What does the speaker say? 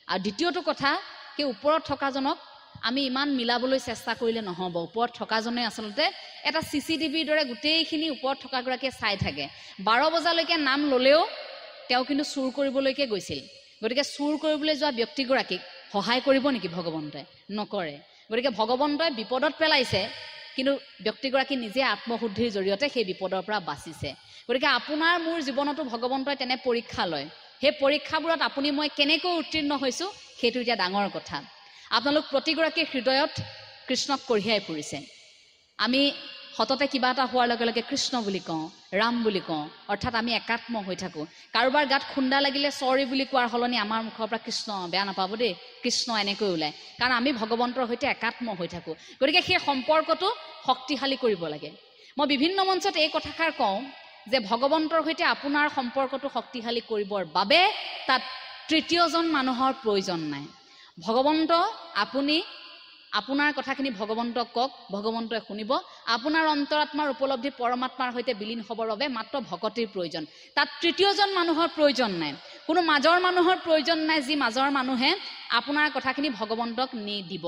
আৰু দ্বিতীয়টো কথা কি ওপৰত থকাজনক আমি ইমান মিলাবলৈ চেষ্টা কৰিলে নহ'ব ওপৰত থকাজনে আচলতে এটা চিচিটিভিৰ দৰে গোটেইখিনি ওপৰত থকাগৰাকীয়ে চাই থাকে 12 বজালৈকে নাম ল'লেও তেওঁ কিন্তু চুৰ কৰিবলৈকে গৈছিল গতিকে চুৰ কৰিবলৈ যোৱা ব্যক্তিগৰাকীক সহায় কৰিব নেকি ভগৱন্তই নকৰে গতিকে ভগৱন্তই বিপদত পেলাইছে কিন্তু ব্যক্তিগৰাকী নিজে আত্মশুদ্ধিৰ জৰিয়তে সেই বিপদৰ পৰা বাচিছে গতিকে আপোনাৰ মোৰ জীৱনতো ভগৱন্তই তেনে পৰীক্ষা লয় সেই পৰীক্ষাবোৰত আপুনি মই কেনেকৈ উত্তীৰ্ণ হৈছো সেইটো এতিয়া ডাঙৰ কথা আপোনালোক প্ৰতিগৰাকী হৃদয়ত কৃষ্ণক কঢ়িয়াই ফুৰিছে আমি হততে কিবা এটা হোৱাৰ লগে লগে কৃষ্ণ বুলি কওঁ ৰাম বুলি কওঁ অৰ্থাৎ আমি একাত্ম হৈ থাকো কাৰোবাৰ গাত খুন্দা লাগিলে সৰি বুলি কোৱাৰ হলনি আমাৰ মুখৰ পৰা কৃষ্ণ বেয়া নাপাব দেই কৃষ্ণ এনেকৈ ওলায় কাৰণ আমি ভগৱন্তৰ সৈতে একাত্ম হৈ থাকো গতিকে সেই সম্পৰ্কটো শক্তিশালী কৰিব লাগে মই বিভিন্ন মঞ্চত এই কথাষাৰ কওঁ যে ভগৱন্তৰ সৈতে আপোনাৰ সম্পৰ্কটো শক্তিশালী কৰিবৰ বাবে তাত তৃতীয়জন মানুহৰ প্ৰয়োজন নাই ভগৱন্ত আপুনি আপোনাৰ কথাখিনি ভগৱন্তক কওক ভগৱন্তই শুনিব আপোনাৰ অন্তৰাত্মাৰ উপলব্ধি পৰমাত্মাৰ সৈতে বিলীন হ'বৰ বাবে মাত্ৰ ভকতিৰ প্ৰয়োজন তাত তৃতীয়জন মানুহৰ প্ৰয়োজন নাই কোনো মাজৰ মানুহৰ প্ৰয়োজন নাই যি মাজৰ মানুহে আপোনাৰ কথাখিনি ভগৱন্তক নি দিব